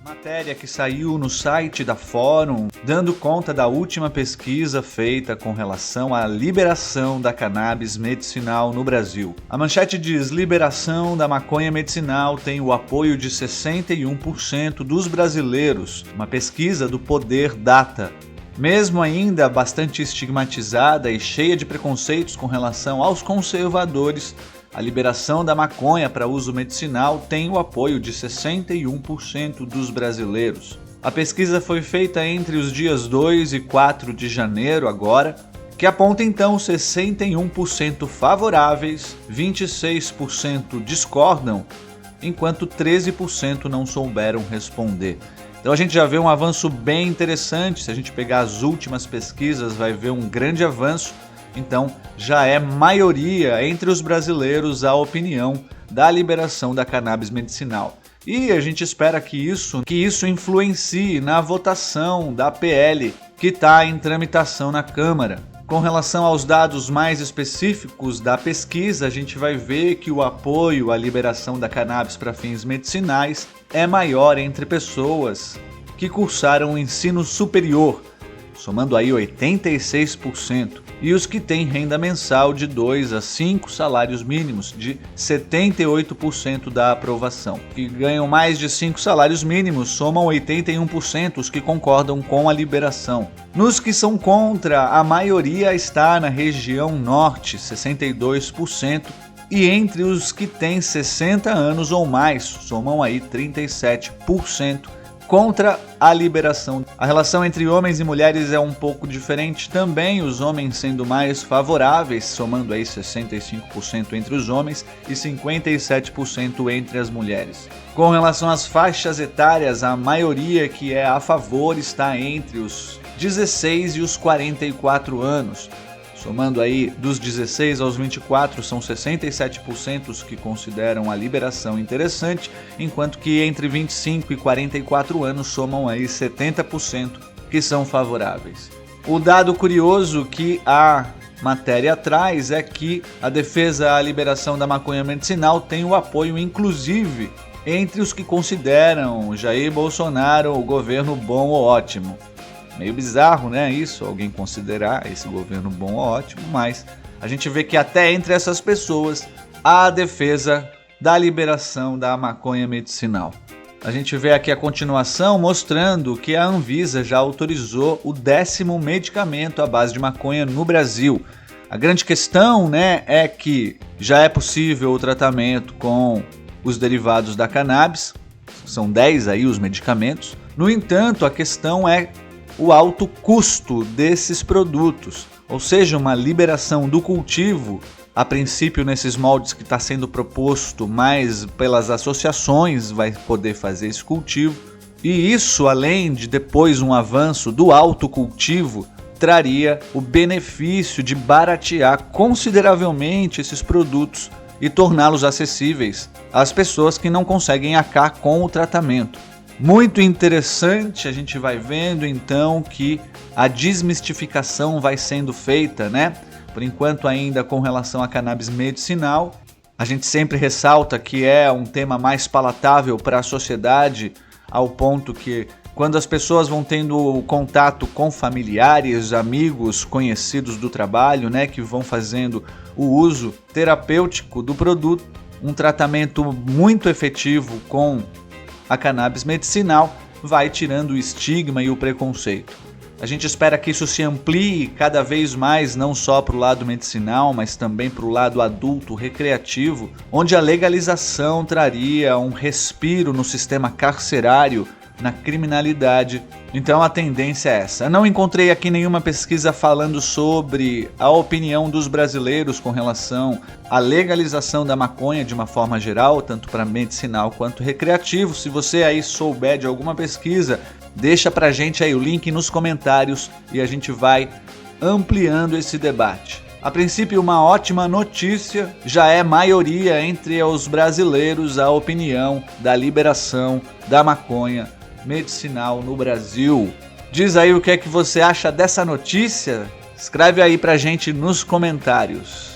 Matéria que saiu no site da Fórum, dando conta da última pesquisa feita com relação à liberação da cannabis medicinal no Brasil. A manchete diz: liberação da maconha medicinal tem o apoio de 61% dos brasileiros. Uma pesquisa do Poder Data. Mesmo ainda bastante estigmatizada e cheia de preconceitos com relação aos conservadores, a liberação da maconha para uso medicinal tem o apoio de 61% dos brasileiros. A pesquisa foi feita entre os dias 2 e 4 de janeiro agora, que aponta então 61% favoráveis, 26% discordam, enquanto 13% não souberam responder. Então a gente já vê um avanço bem interessante. Se a gente pegar as últimas pesquisas, vai ver um grande avanço. Então já é maioria entre os brasileiros a opinião da liberação da cannabis medicinal. E a gente espera que isso influencie na votação da PL que está em tramitação na Câmara. Com relação aos dados mais específicos da pesquisa, a gente vai ver que o apoio à liberação da cannabis para fins medicinais é maior entre pessoas que cursaram o ensino superior, somando aí 86%, e os que têm renda mensal de 2 a 5 salários mínimos, de 78% da aprovação. Que ganham mais de 5 salários mínimos, somam 81% os que concordam com a liberação. Nos que são contra, a maioria está na região norte, 62%, e entre os que têm 60 anos ou mais, somam aí 37%. Contra a liberação. A relação entre homens e mulheres é um pouco diferente também, os homens sendo mais favoráveis, somando aí 65% entre os homens e 57% entre as mulheres. Com relação às faixas etárias, a maioria que é a favor está entre os 16 e os 44 anos. Somando aí dos 16 aos 24, são 67% os que consideram a liberação interessante, enquanto que entre 25 e 44 anos somam aí 70% que são favoráveis. O dado curioso que a matéria traz é que a defesa à liberação da maconha medicinal tem o apoio, inclusive, entre os que consideram Jair Bolsonaro o governo bom ou ótimo. Meio bizarro, né, isso, alguém considerar esse governo bom ou ótimo, mas a gente vê que até entre essas pessoas há a defesa da liberação da maconha medicinal. A gente vê aqui a continuação mostrando que a Anvisa já autorizou o 10º medicamento à base de maconha no Brasil. A grande questão, né, é que já é possível o tratamento com os derivados da cannabis, são 10 aí os medicamentos. No entanto, a questão é o alto custo desses produtos, ou seja, uma liberação do cultivo, a princípio nesses moldes que está sendo proposto, mas pelas associações vai poder fazer esse cultivo, e isso, além de depois um avanço do autocultivo, traria o benefício de baratear consideravelmente esses produtos e torná-los acessíveis às pessoas que não conseguem arcar com o tratamento. Muito interessante, a gente vai vendo então que a desmistificação vai sendo feita, né? Por enquanto ainda com relação à cannabis medicinal, a gente sempre ressalta que é um tema mais palatável para a sociedade, ao ponto que quando as pessoas vão tendo contato com familiares, amigos, conhecidos do trabalho, né, que vão fazendo o uso terapêutico do produto, um tratamento muito efetivo com a cannabis medicinal vai tirando o estigma e o preconceito. A gente espera que isso se amplie cada vez mais, não só para o lado medicinal, mas também para o lado adulto, recreativo, onde a legalização traria um respiro no sistema carcerário, na criminalidade. Então a tendência é essa. Eu não encontrei aqui nenhuma pesquisa falando sobre a opinião dos brasileiros com relação à legalização da maconha de uma forma geral, tanto para medicinal quanto recreativo. Se você aí souber de alguma pesquisa, deixa pra gente aí o link nos comentários e a gente vai ampliando esse debate. A princípio, uma ótima notícia, já é maioria entre os brasileiros a opinião da liberação da maconha medicinal no Brasil. Diz aí o que é que você acha dessa notícia? Escreve aí pra gente nos comentários.